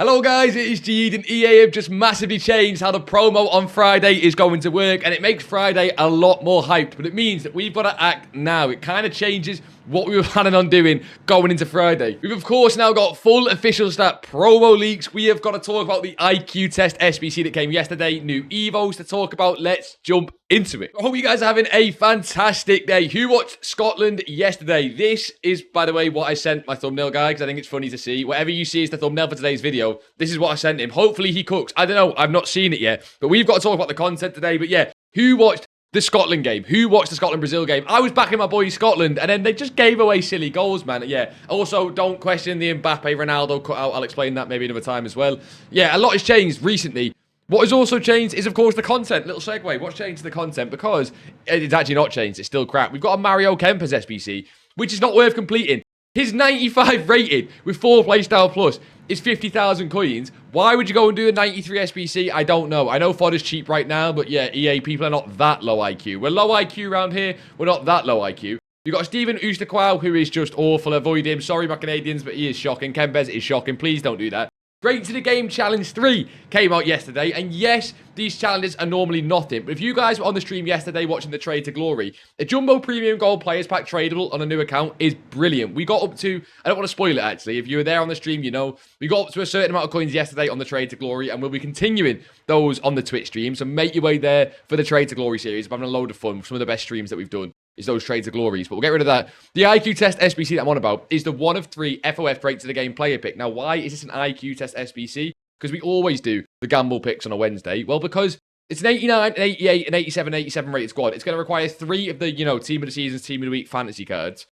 Hello guys, it is GOTGs and EA have just massively changed how the promo on Friday is going to work, and it makes Friday a lot more hyped, but it means that we've got to act now. It kind of changes what we were planning on doing going into Friday. We've of course now got full official stat promo leaks. We have got to talk about the IQ Test SBC that came yesterday, new EVOs to talk about. Let's jump into it. I hope you guys are having a fantastic day. Who watched Scotland yesterday? This is, by the way, what I sent my thumbnail guy, because I think it's funny to see. Whatever you see is the thumbnail for today's video. This is what I sent him. Hopefully he cooks. I don't know. I've not seen it yet. But we've got to talk about the content today. But yeah, who watched the Scotland game? Who watched the Scotland-Brazil game? I was backing my boys Scotland, and then they just gave away silly goals, man. Yeah. Also, don't question the Mbappe-Ronaldo cutout. I'll explain that maybe another time as well. Yeah, a lot has changed recently. What has also changed is, of course, the content. Little segue. What's changed the content? Because it's actually not changed. It's still crap. We've got a Mario Kempes SBC, which is not worth completing. His 95 rated with 4 playstyle plus is 50,000 coins. Why would you go and do a 93 SBC? I don't know. I know fodder's cheap right now, but yeah, EA people are not that low IQ. We're low IQ around here. We're not that low IQ. You've got Steven Oosterquow, who is just awful. Avoid him. Sorry, my Canadians, but he is shocking. Kempes is shocking. Please don't do that. Great to the Game Challenge 3 came out yesterday, and yes, these challenges are normally nothing, but if you guys were on the stream yesterday watching the Trade to Glory, a Jumbo Premium Gold Players Pack tradable on a new account is brilliant. We got up to, I don't want to spoil it actually, if you were there on the stream, you know, we got up to a certain amount of coins yesterday on the Trade to Glory, and we'll be continuing those on the Twitch stream, so make your way there for the Trade to Glory series. I'm having a load of fun, some of the best streams that we've done is those Trades of Glories, but we'll get rid of that. The IQ Test SBC that I'm on about is the 1 of 3 FOF Break to the Game player pick. Now, why is this an IQ Test SBC? Because we always do the gamble picks on a Wednesday. Well, because it's an 89, an 88, an 87, 87 rated squad. It's going to require 3 of the, Team of the Seasons, Team of the Week fantasy cards.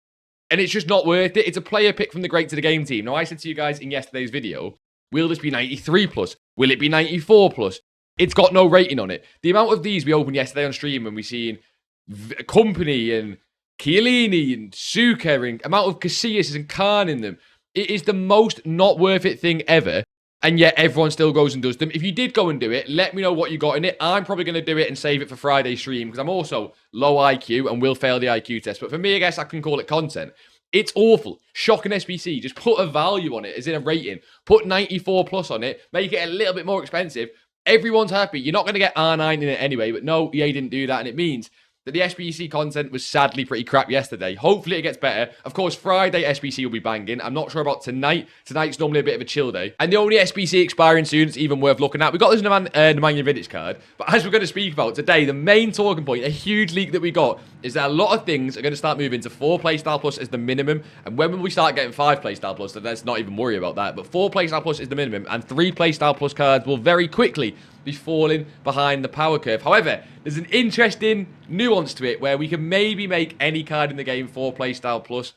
And it's just not worth it. It's a player pick from the Great to the Game team. Now, I said to you guys in yesterday's video, will this be 93 plus? Will it be 94 plus? It's got no rating on it. The amount of these we opened yesterday on stream and we seen Company and Chiellini and Suka and amount of Casillas and Khan in them. It is the most not worth it thing ever. And yet everyone still goes and does them. If you did go and do it, let me know what you got in it. I'm probably going to do it and save it for Friday's stream because I'm also low IQ and will fail the IQ test. But for me, I guess I can call it content. It's awful. Shocking SBC. Just put a value on it, as in a rating. Put 94 plus on it. Make it a little bit more expensive. Everyone's happy. You're not going to get R9 in it anyway. But no, EA didn't do that. And it means that the SBC content was sadly pretty crap yesterday. Hopefully it gets better. Of course, Friday SBC will be banging. I'm not sure about tonight. Tonight's normally a bit of a chill day. And the only SBC expiring soon that's even worth looking at. We got this Neymar EVO card. But as we're going to speak about today, the main talking point, a huge leak that we got, is that a lot of things are going to start moving to 4 playstyle plus as the minimum. And when will we start getting 5 playstyle plus? Then let's not even worry about that. But 4 playstyle plus is the minimum. And 3 playstyle plus cards will very quickly be falling behind the power curve. However, there's an interesting nuance to it where we can maybe make any card in the game 4 playstyle plus.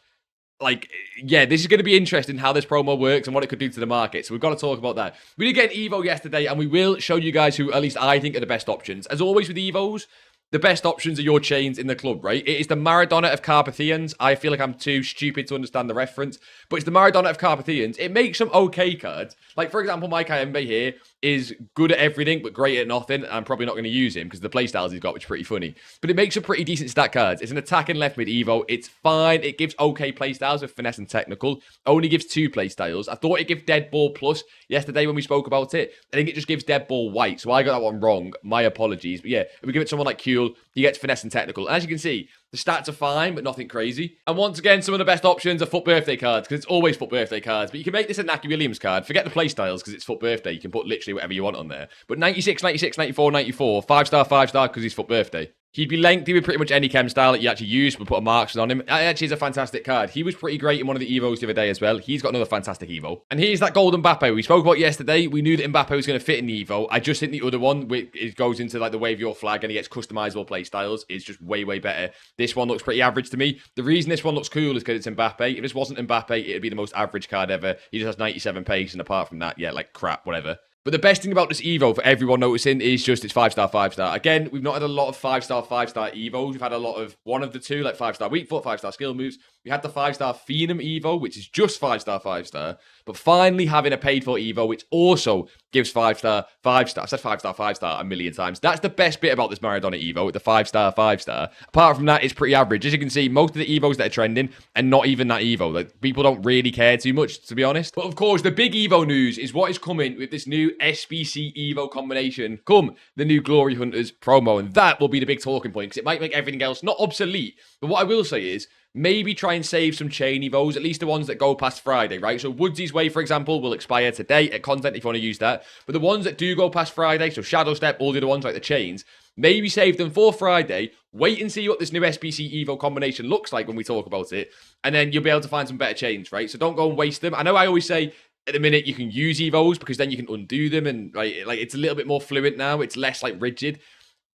Like, yeah, this is going to be interesting how this promo works and what it could do to the market. So we've got to talk about that. We did get an EVO yesterday, and we will show you guys who at least I think are the best options. As always with EVOs, the best options are your chains in the club, right? It is the Maradona of Carpathians. I feel like I'm too stupid to understand the reference, but it's the Maradona of Carpathians. It makes some okay cards. Like, for example, my Kayembe here is good at everything, but great at nothing. I'm probably not going to use him because the playstyles he's got, which is pretty funny. But it makes some pretty decent stat cards. It's an attacking left mid Evo. It's fine. It gives okay playstyles with finesse and technical. Only gives 2 playstyles. I thought it gave Dead Ball Plus yesterday when we spoke about it. I think it just gives Dead Ball White. So I got that one wrong. My apologies. But yeah, if we give it someone like Kuhl, he gets finesse and technical. And as you can see, the stats are fine, but nothing crazy. And once again, some of the best options are FUT Birthday cards, because it's always FUT Birthday cards. But you can make this a Naki Williams card. Forget the playstyles, because it's FUT Birthday. You can put literally whatever you want on there. But 96, 96, 94, 94, 5-star, 5-star, because he's FUT Birthday. He'd be lengthy with pretty much any chem style that you actually use. We'll put a marksman on him. It actually is a fantastic card. He was pretty great in one of the Evos the other day as well. He's got another fantastic Evo. And here's that golden Mbappe we spoke about yesterday. We knew that Mbappe was going to fit in the Evo. I just think the other one, it goes into like the wave your flag and he gets customizable play styles, is just way, way better. This one looks pretty average to me. The reason this one looks cool is because it's Mbappe. If this wasn't Mbappe, it'd be the most average card ever. He just has 97 pace, and apart from that, yeah, like crap, whatever. But the best thing about this Evo, for everyone noticing, is just it's 5-star, 5-star. Again, we've not had a lot of 5-star, 5-star Evos. We've had a lot of one of the two, like 5-star weak foot, 5-star skill moves. We had the 5-star Phenom EVO, which is just 5-star, 5-star. But finally having a paid-for EVO, which also gives 5-star, 5-star. I said 5-star, 5-star a million times. That's the best bit about this Maradona EVO, with the 5-star, 5-star. Apart from that, it's pretty average. As you can see, most of the EVOs that are trending, and not even that EVO. Like, people don't really care too much, to be honest. But of course, the big EVO news is what is coming with this new SBC EVO combination. Come, the new Glory Hunters promo. And that will be the big talking point, because it might make everything else not obsolete. But what I will say is, maybe try and save some chain EVOs, at least the ones that go past Friday, right? So Woodsy's Way, for example, will expire today at content if you want to use that. But the ones that do go past Friday, so Shadow Step, all the other ones like the chains, maybe save them for Friday, wait and see what this new SBC EVO combination looks like when we talk about it, and then you'll be able to find some better chains, right? So don't go and waste them. I know I always say, at the minute, you can use EVOs because then you can undo them, and like it's a little bit more fluid now. It's less like rigid.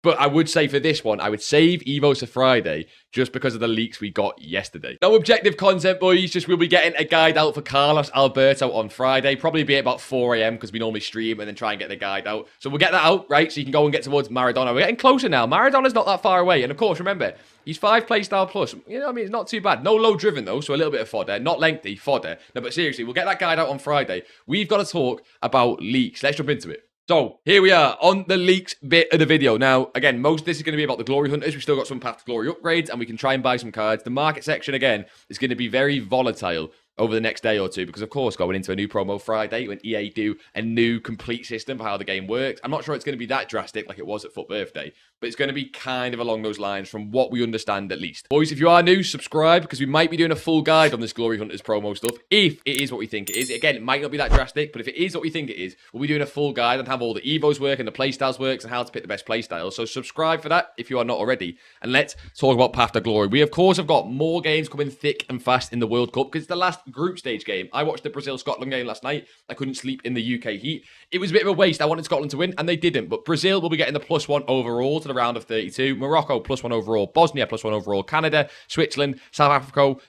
But I would say for this one, I would save EVOs for Friday just because of the leaks we got yesterday. No objective content, boys. Just we'll be getting a guide out for Carlos Alberto on Friday. Probably be at about 4 a.m. because we normally stream and then try and get the guide out. So we'll get that out, right? So you can go and get towards Maradona. We're getting closer now. Maradona's not that far away. And of course, remember, he's 5 playstyle plus. You know what I mean? It's not too bad. No low driven though, so a little bit of fodder. Not lengthy, fodder. No, but seriously, we'll get that guide out on Friday. We've got to talk about leaks. Let's jump into it. So, here we are on the leaks bit of the video. Now, again, most of this is going to be about the Glory Hunters. We've still got some Path to Glory upgrades, and we can try and buy some cards. The market section, again, is going to be very volatile over the next day or two, because of course going into a new promo Friday when EA do a new complete system for how the game works. I'm not sure it's going to be that drastic like it was at Foot Birthday, but it's going to be kind of along those lines from what we understand at least. Boys, if you are new, subscribe, because we might be doing a full guide on this Glory Hunters promo stuff if it is what we think it is. Again, it might not be that drastic, but if it is what we think it is, we'll be doing a full guide on how all the EVOs work and the playstyles works and how to pick the best playstyles. So subscribe for that if you are not already, and let's talk about Path to Glory. We of course have got more games coming thick and fast in the World Cup because it's the last group stage game. I watched the Brazil-Scotland game last night. I couldn't sleep in the UK heat. It was a bit of a waste. I wanted Scotland to win, and they didn't. But Brazil will be getting the +1 overall to the round of 32. Morocco +1 overall. Bosnia +1 overall. Canada, Switzerland, South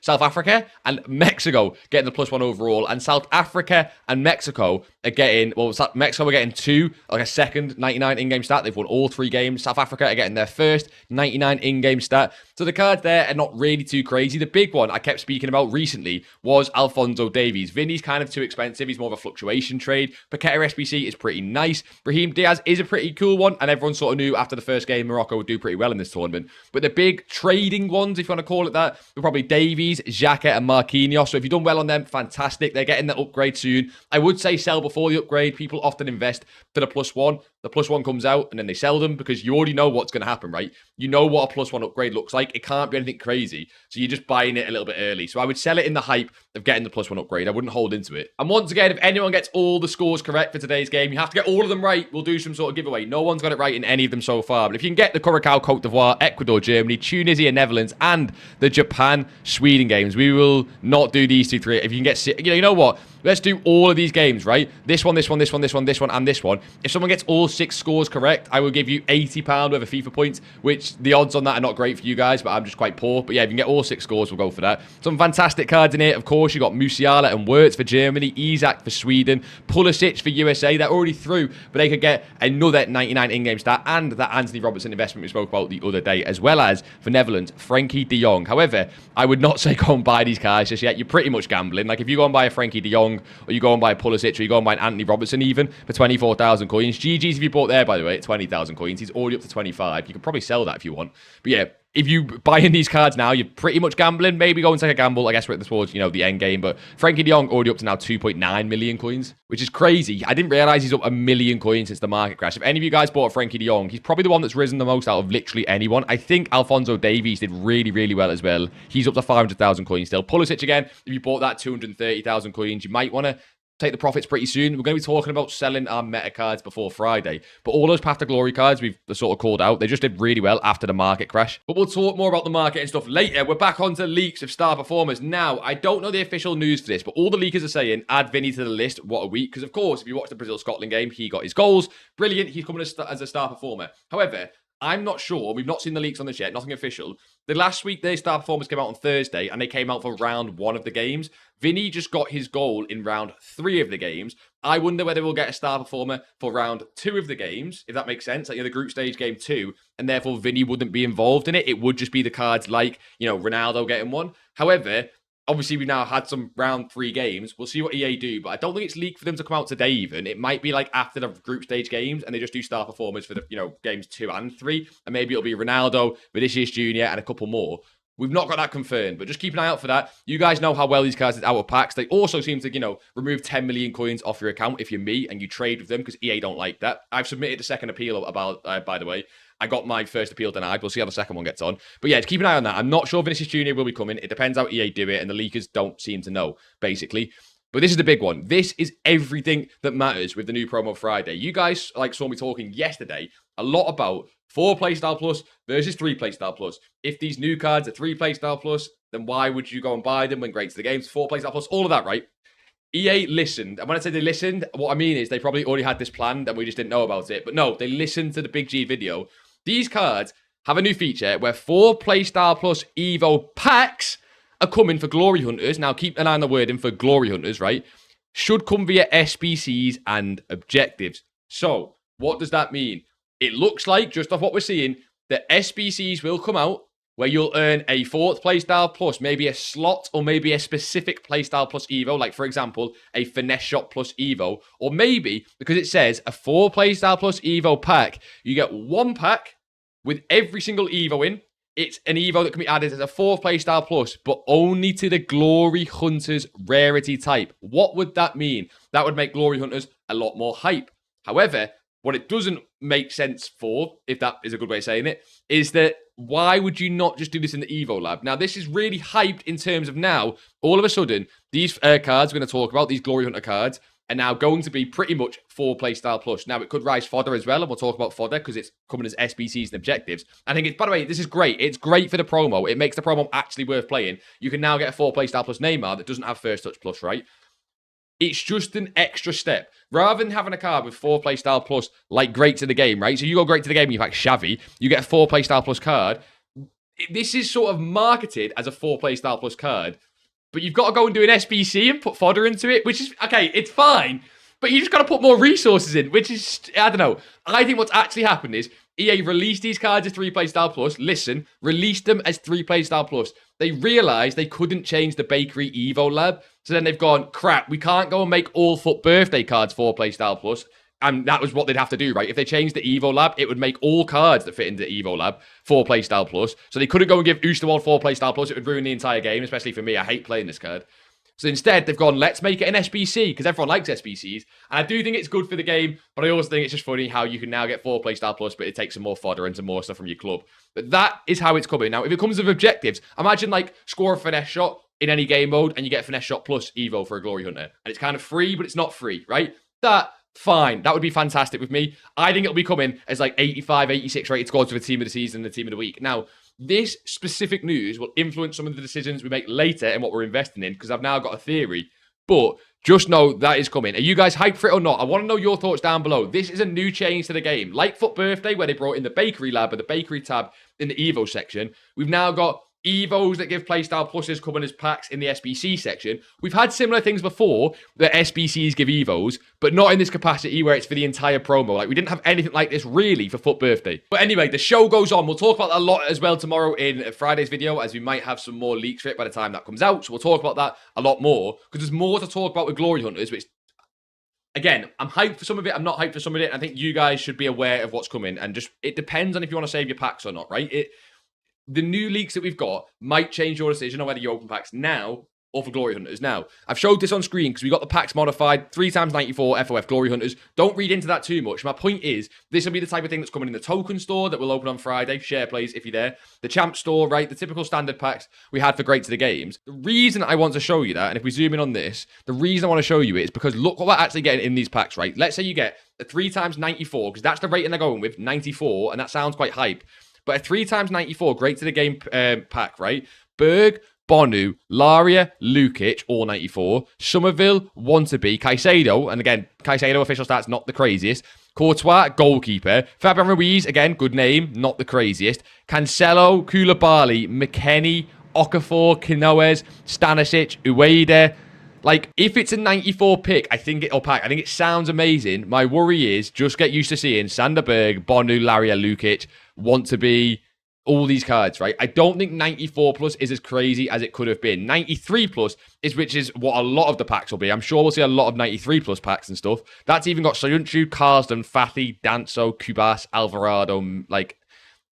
Africa, and Mexico getting the +1 overall. And South Africa and Mexico are getting, well, Mexico are getting 2, like a second 99 in-game stat. They've won all 3 games. South Africa are getting their first 99 in-game stat. So the cards there are not really too crazy. The big one I kept speaking about recently was Alphonso Davies. Vinny's kind of too expensive. He's more of a fluctuation trade. Paqueta SBC is pretty nice. Brahim Diaz is a pretty cool one, and everyone sort of knew after the first game Morocco would do pretty well in this tournament. But the big trading ones, if you want to call it that, were probably Davies, Xhaka, and Marquinhos. So if you've done well on them, fantastic. They're getting the upgrade soon. I would say sell before the upgrade. People often invest for the +1. The +1 comes out, and then they sell them because you already know what's going to happen, right? You know what a +1 upgrade looks like. It can't be anything crazy. So you're just buying it a little bit early. So I would sell it in the hype of getting the +1 upgrade. I wouldn't hold into it. And once again, if anyone gets all the scores correct for today's game, you have to get all of them right. We'll do some sort of giveaway. No one's got it right in any of them so far. But if you can get the Curacao, Cote d'Ivoire, Ecuador, Germany, Tunisia, Netherlands, and the Japan, Sweden games, we will not do these 2, 3. If you can get, you know what? Let's do all of these games, right? This one, this one, this one, this one, this one, and this one. If someone gets all 6 scores correct, I will give you £80 worth of FIFA points, which the odds on that are not great for you guys, but I'm just quite poor. But yeah, if you can get all 6 scores, we'll go for that. Some fantastic cards in here. Of course, you got Musiala and Wirtz for Germany, Isak for Sweden, Pulisic for USA. They're already through, but they could get another 99 in-game stat, and that Anthony Robertson investment we spoke about the other day, as well as for Netherlands, Frankie de Jong. However, I would not say go and buy these cards just yet. You're pretty much gambling. Like if you go and buy a Frankie de Jong, or you go and buy a Pulisic, or you go and buy an Anthony Robertson even for 24,000 coins. GG's if you bought there, by the way, at 20,000 coins. He's already up to 25. You could probably sell that if you want. But yeah, if you buy in these cards now, you're pretty much gambling. Maybe go and take a gamble. I guess we're towards, you know, the end game. But Frankie de Jong already up to now 2.9 million coins, which is crazy. I didn't realize he's up 1 million coins since the market crash. If any of you guys bought a Frankie de Jong, he's probably the one that's risen the most out of literally anyone. I think Alphonso Davies did really, really well as well. He's up to 500,000 coins still. Pulisic again, if you bought that 230,000 coins, you might want to take the profits pretty soon. We're going to be talking about selling our meta cards before Friday. But all those Path to Glory cards we've sort of called out, they just did really well after the market crash. But we'll talk more about the market and stuff later. We're back onto leaks of star performers. Now, I don't know the official news for this, but all the leakers are saying, add Vinny to the list. What a week. Because, of course, if you watch the Brazil-Scotland game, he got his goals. Brilliant. He's coming as a star performer. However, I'm not sure. We've not seen the leaks on this yet. Nothing official. The last week, their star performers came out on Thursday, and they came out for round 1 of the games. Vinny just got his goal in round 3 of the games, I wonder whether we'll get a star performer for round 2 of the games, if that makes sense. Like, the group stage game 2, and therefore Vinny wouldn't be involved in it. It would just be the cards like, Ronaldo getting one. However, obviously, we've now had some round 3 games. We'll see what EA do, but I don't think it's leaked for them to come out today even. It might be like after the group stage games, and they just do star performers for the, games 2 and 3. And maybe it'll be Ronaldo, Vinicius Jr., and a couple more. We've not got that confirmed, but just keep an eye out for that. You guys know how well these cards is out of packs. They also seem to, remove 10 million coins off your account if you're me and you trade with them, because EA don't like that. I've submitted a second appeal about, by the way. I got my first appeal denied. We'll see how the second one gets on. But yeah, just keep an eye on that. I'm not sure Vinicius Jr. will be coming. It depends how EA do it, and the leakers don't seem to know, basically. But this is the big one. This is everything that matters with the new promo Friday. You guys saw me talking yesterday a lot about 4 playstyle plus versus 3 playstyle plus. If these new cards are 3 playstyle plus, then why would you go and buy them when great to the games? 4 playstyle plus, all of that, right? EA listened. And when I say they listened, what I mean is they probably already had this planned and we just didn't know about it. But no, they listened to the BigJead video. These cards have a new feature where 4 playstyle plus EVO packs are coming for Glory Hunters. Now, keep an eye on the wording for Glory Hunters, right? Should come via SBCs and objectives. So, what does that mean? It looks like, just off what we're seeing, that SBCs will come out where you'll earn a 4th playstyle plus, maybe a slot or maybe a specific playstyle plus EVO, like, for example, a finesse shot plus EVO. Or maybe, because it says a 4 playstyle plus EVO pack, you get 1 pack with every single EVO in. It's an EVO that can be added as a 4th playstyle plus, but only to the Glory Hunters rarity type. What would that mean? That would make Glory Hunters a lot more hype. However, what it doesn't make sense for, if that is a good way of saying it, is that why would you not just do this in the EVO lab? Now, this is really hyped in terms of now, all of a sudden, these cards we're going to talk about, these Glory Hunter cards, are now going to be pretty much 4 playstyle plus. Now, it could rise fodder as well, and we'll talk about fodder because it's coming as SBCs and objectives. I think it's, by the way, this is great. It's great for the promo. It makes the promo actually worth playing. You can now get a 4 playstyle plus Neymar that doesn't have first touch plus, right? It's just an extra step. Rather than having a card with 4 playstyle plus, like great to the game, right? So you go great to the game and you pack Xavi, you get a 4 playstyle plus card. This is sort of marketed as a 4 playstyle plus card, but you've got to go and do an SBC and put fodder into it, which is, okay, it's fine, but you just got to put more resources in, which is, I don't know. I think what's actually happened is EA released these cards as 3 playstyle plus. Listen, released them as 3 playstyle plus. They realized they couldn't change the Bakery Evo lab. So then they've gone, crap, we can't go and make all FUT birthday cards 4 playstyle plus. And that was what they'd have to do, right? If they changed the Evo lab, it would make all cards that fit into the Evo lab 4 playstyle plus. So they couldn't go and give Oosterwald 4 playstyle plus. It would ruin the entire game, especially for me. I hate playing this card. So instead, they've gone, let's make it an SBC, because everyone likes SBCs. And I do think it's good for the game, but I also think it's just funny how you can now get 4 playstyle plus, but it takes some more fodder and some more stuff from your club. But that is how it's coming. Now, if it comes with objectives, imagine like score a finesse shot in any game mode, and you get finesse shot plus Evo for a Glory Hunter. And it's kind of free, but it's not free, right? Fine. That would be fantastic with me. I think it'll be coming as like 85, 86 rated squads for the team of the season and the team of the week. Now, this specific news will influence some of the decisions we make later and what we're investing in, because I've now got a theory. But just know that is coming. Are you guys hyped for it or not? I want to know your thoughts down below. This is a new change to the game. Like FUT Birthday, where they brought in the Bakery lab or the Bakery tab in the Evo section, we've now got EVOs that give playstyle pluses coming as packs in the SBC section. We've had similar things before that SBCs give EVOs, but not in this capacity where it's for the entire promo. Like, we didn't have anything like this really for FUT Birthday. But anyway, the show goes on. We'll talk about that a lot as well tomorrow in Friday's video, as we might have some more leaks for it by the time that comes out. So we'll talk about that a lot more, because there's more to talk about with Glory Hunters, which, again, I'm hyped for some of it. I'm not hyped for some of it. I think you guys should be aware of what's coming, and just, it depends on if you want to save your packs or not, right? The new leaks that we've got might change your decision on whether you open packs now or for Glory Hunters. Now, I've showed this on screen because we got the packs modified, 3x94 FOF Glory Hunters. Don't read into that too much. My point is, this will be the type of thing that's coming in the token store that will open on Friday. Share plays if you're there. The champ store, right? The typical standard packs we had for Great to the Games. The reason I want to show you that, and if we zoom in on this, the reason I want to show you it is because look what we're actually getting in these packs, right? Let's say you get a 3x94, because that's the rating they're going with, 94, and that sounds quite hype. But a 3x94, Great to the Game pack, right? Berg, Bonu, Laria, Lukic, all 94. Somerville, Wantabe, Caicedo, and again, Caicedo official stats, not the craziest. Courtois, goalkeeper. Fabian Ruiz, again, good name, not the craziest. Cancelo, Koulibaly, McKennie, Okafor, Kinoes, Stanisic, Ueda, Like, if it's a 94 pick, I think it sounds amazing. My worry is just get used to seeing Sander Berg, Bonu, Laria, Lukic want to be all these cards, right? I don't think 94 plus is as crazy as it could have been. 93 plus which is what a lot of the packs will be. I'm sure we'll see a lot of 93 plus packs and stuff. That's even got Soyuncu, Carsden, Fathy, Danso, Kubas, Alvarado, like...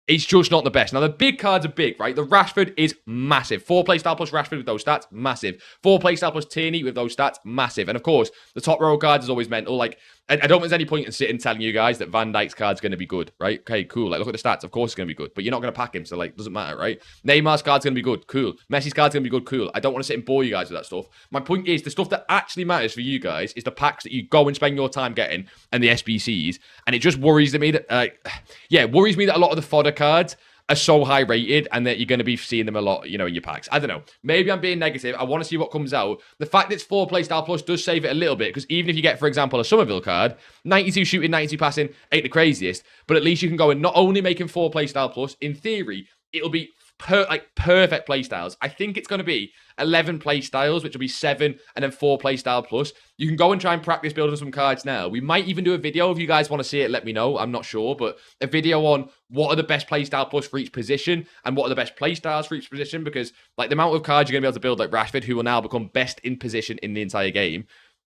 It's just not the best. Now, the big cards are big, right? The Rashford is massive. 4 playstyle plus Rashford with those stats, massive. 4 playstyle plus Tierney with those stats, massive. And of course, the top row cards is always mental. Like, I don't think there's any point in sitting telling you guys that Van Dijk's card's going to be good, right? Okay, cool. Like, look at the stats. Of course it's going to be good. But you're not going to pack him, so, like, doesn't matter, right? Neymar's card's going to be good. Cool. Messi's card's going to be good. Cool. I don't want to sit and bore you guys with that stuff. My point is, the stuff that actually matters for you guys is the packs that you go and spend your time getting and the SBCs. And it just worries me that, worries me that a lot of the fodder cards are so high rated and that you're going to be seeing them a lot, in your packs. I don't know. Maybe I'm being negative. I want to see what comes out. The fact that it's 4 playstyle plus does save it a little bit, because even if you get, for example, a Somerville card, 92 shooting, 92 passing ain't the craziest, but at least you can go and not only making 4 playstyle plus, in theory, it'll be perfect playstyles. I think it's going to be 11 playstyles, which will be 7 and then 4 playstyle plus. You can go and try and practice building some cards now. We might even do a video if you guys want to see it. Let me know. I'm not sure, but a video on what are the best playstyle plus for each position and what are the best playstyles for each position, because like the amount of cards you're going to be able to build, like Rashford, who will now become best in position in the entire game,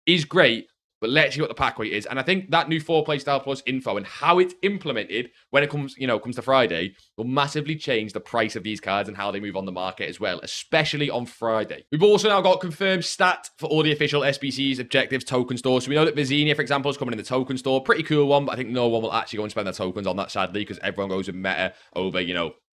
is great. But let's see what the pack weight is. And I think that new 4 playstyle plus info and how it's implemented when it comes to Friday will massively change the price of these cards and how they move on the market as well, especially on Friday. We've also now got confirmed stat for all the official SBCs, objectives, token stores. So we know that Vizinia, for example, is coming in the token store. Pretty cool one, but I think no one will actually go and spend their tokens on that, sadly, because everyone goes with meta over,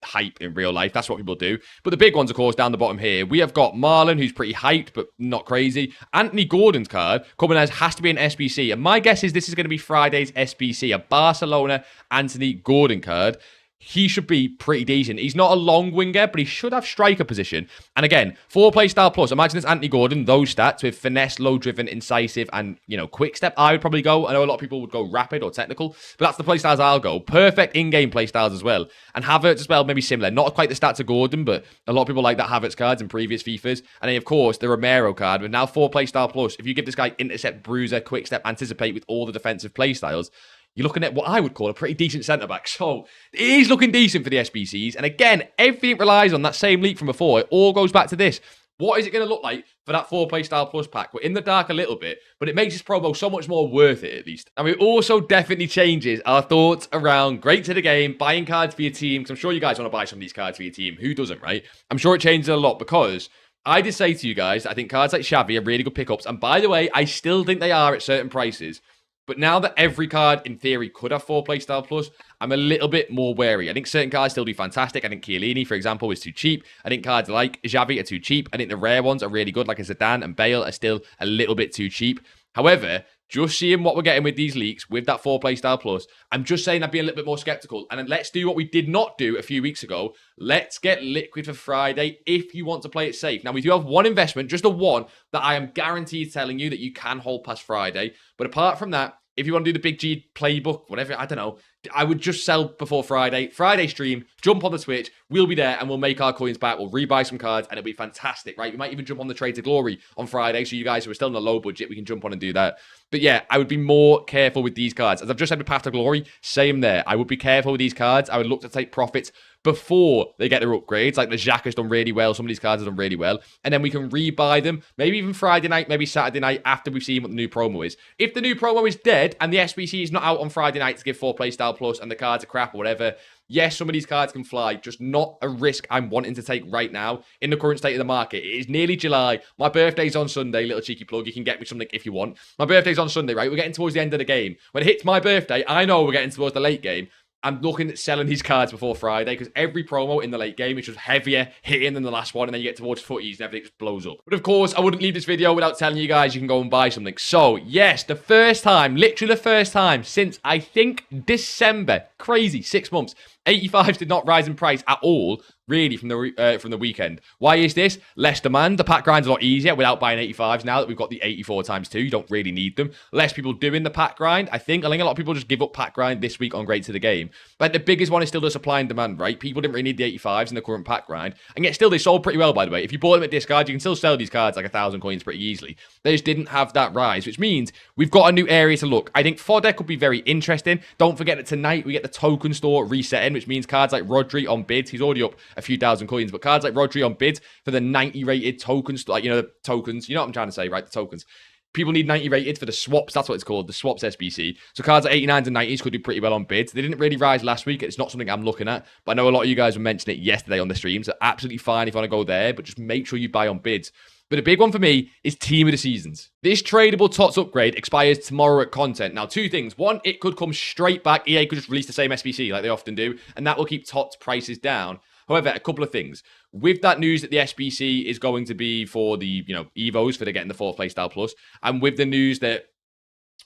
hype in real life. That's what people do. But the big ones, of course, down the bottom here, we have got Marlon, who's pretty hyped, but not crazy. Anthony Gordon's card coming as has to be an SBC. And my guess is this is going to be Friday's SBC, a Barcelona Anthony Gordon card. He should be pretty decent. He's not a long winger, but he should have striker position. And again, 4 playstyle plus. Imagine it's Anthony Gordon, those stats with finesse, low driven, incisive, and, quick step. I would probably go. I know a lot of people would go rapid or technical, but that's the playstyles I'll go. Perfect in-game playstyles as well. And Havertz as well, maybe similar. Not quite the stats of Gordon, but a lot of people like that Havertz cards in previous FIFAs. And then, of course, the Romero card, with now 4 playstyle plus. If you give this guy intercept, bruiser, quick step, anticipate with all the defensive playstyles, you're looking at what I would call a pretty decent centre-back. So, it is looking decent for the SBCs. And again, everything relies on that same leak from before. It all goes back to this. What is it going to look like for that 4 playstyle plus pack? We're in the dark a little bit, but it makes this promo so much more worth it, at least. And it also definitely changes our thoughts around great to the game, buying cards for your team. Because I'm sure you guys want to buy some of these cards for your team. Who doesn't, right? I'm sure it changes a lot, because I did say to you guys, I think cards like Xavi are really good pickups. And by the way, I still think they are at certain prices. But now that every card, in theory, could have 4 playstyle plus, I'm a little bit more wary. I think certain cards still do fantastic. I think Chiellini, for example, is too cheap. I think cards like Xavi are too cheap. I think the rare ones are really good, like a Zidane and Bale are still a little bit too cheap. However, just seeing what we're getting with these leaks, with that 4 playstyle plus, I'm just saying I'd be a little bit more skeptical. And then let's do what we did not do a few weeks ago. Let's get liquid for Friday if you want to play it safe. Now, we do have one investment, just a one, that I am guaranteed telling you that you can hold past Friday. But apart from that, if you want to do the BigJead playbook, whatever, I don't know, I would just sell before Friday. Friday stream, jump on the Twitch, we'll be there and we'll make our coins back. We'll rebuy some cards and it'll be fantastic, right? We might even jump on the Trade to Glory on Friday. So you guys who are still on a low budget, we can jump on and do that. But yeah, I would be more careful with these cards. As I've just said with Path to Glory, same there. I would be careful with these cards. I would look to take profits before they get their upgrades. Like the Xhaka has done really well. Some of these cards have done really well. And then we can rebuy them. Maybe even Friday night, maybe Saturday night after we've seen what the new promo is. If the new promo is dead and the SBC is not out on Friday night to give 4 playstyle plus and the cards are crap or whatever, yes, some of these cards can fly. Just not a risk I'm wanting to take right now in the current state of the market. It is nearly July. My birthday's on Sunday. Little cheeky plug. You can get me something if you want. My birthday's on Sunday, right? We're getting towards the end of the game. When it hits my birthday, I know we're getting towards the late game. I'm looking at selling these cards before Friday because every promo in the late game is just heavier hitting than the last one, and then you get towards footies and everything just blows up. But of course, I wouldn't leave this video without telling you guys you can go and buy something. So yes, the first time, literally the first time since I think December Crazy. 6 months. 85s did not rise in price at all, really, from the weekend. Why is this? Less demand. The pack grind's a lot easier without buying 85s. Now that we've got the 84 times 2, you don't really need them. Less people doing the pack grind. I think a lot of people just give up pack grind this week on Great to the Game. But the biggest one is still the supply and demand, right? People didn't really need the 85s in the current pack grind. And yet still they sold pretty well, by the way. If you bought them at discard, you can still sell these cards like 1,000 coins pretty easily. They just didn't have that rise, which means we've got a new area to look. I think fodder could be very interesting. Don't forget that tonight we get the token store resetting, which means cards like Rodri on bids. He's already up a few thousand coins, but cards like Rodri on bids for the 90 rated tokens, like, the tokens, you know what I'm trying to say, right? The tokens. People need 90 rated for the swaps. That's what it's called, the swaps SBC. So cards like 89s and 90s could do pretty well on bids. They didn't really rise last week. It's not something I'm looking at, but I know a lot of you guys were mentioning it yesterday on the stream, so absolutely fine if you want to go there, but just make sure you buy on bids. But a big one for me is Team of the Seasons. This tradable TOTS upgrade expires tomorrow at content. Now, 2 things. One, it could come straight back. EA could just release the same SBC like they often do, and that will keep TOTS prices down. However, a couple of things. With that news that the SBC is going to be for the, EVOs, for they're getting the 4th playstyle plus, and with the news that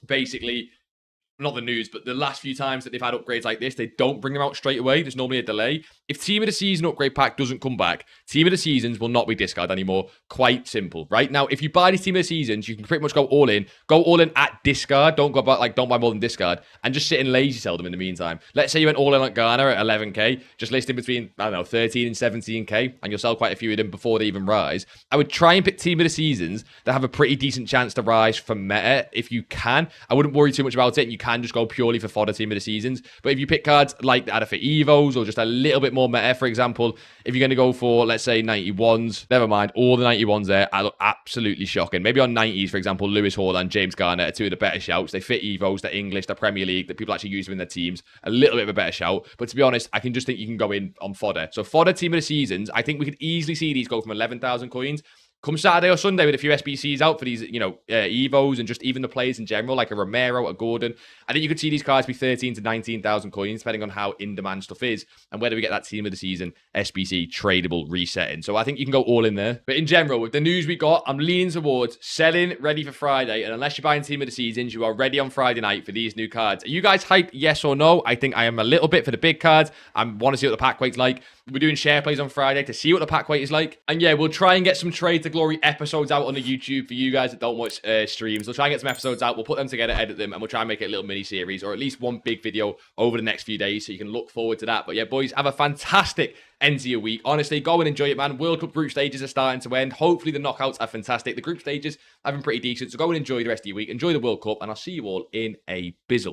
basically, not the news, but the last few times that they've had upgrades like this, they don't bring them out straight away. There's normally a delay. If Team of the Season upgrade pack doesn't come back, Team of the Seasons will not be discard anymore. Quite simple, right? Now, if you buy this Team of the Seasons, you can pretty much go all in. Go all in at discard. Don't buy more than discard. And just sit and lazy sell them in the meantime. Let's say you went all in on Garner at 11k, just list in between, 13 and 17k, and you'll sell quite a few of them before they even rise. I would try and pick Team of the Seasons that have a pretty decent chance to rise from meta if you can. I wouldn't worry too much about it. You can just go purely for fodder Team of the Seasons. But if you pick cards like that for EVOs or just a little bit more meta, for example, if you're going to go for, let's say, 91s, never mind, all the 91s there, I look absolutely shocking. Maybe on 90s, for example, Lewis Hall and James Garner are 2 of the better shouts. They fit EVOs, they're English, they're Premier League, that people actually use them in their teams. A little bit of a better shout. But to be honest, I can just think you can go in on fodder. So fodder Team of the Seasons, I think we could easily see these go from 11,000 coins come Saturday or Sunday with a few SBCs out for these, EVOs and just even the players in general, like a Romero, a Gordon. I think you could see these cards be 13 to 19,000 coins, depending on how in-demand stuff is and whether we get that Team of the Season SBC tradable resetting. So I think you can go all in there. But in general, with the news we got, I'm leaning towards selling ready for Friday. And unless you're buying Team of the Seasons, you are ready on Friday night for these new cards. Are you guys hyped? Yes or no? I think I am a little bit for the big cards. I want to see what the pack weight's like. We're doing share plays on Friday to see what the pack weight is like. And yeah, we'll try and get some Trade to Glory episodes out on the YouTube for you guys that don't watch streams. We'll try and get some episodes out. We'll put them together, edit them, and we'll try and make it a little mini series or at least one big video over the next few days so you can look forward to that. But yeah, boys, have a fantastic end to your week. Honestly, go and enjoy it, man. World Cup group stages are starting to end. Hopefully the knockouts are fantastic. The group stages have been pretty decent. So go and enjoy the rest of your week. Enjoy the World Cup, and I'll see you all in a bizzle.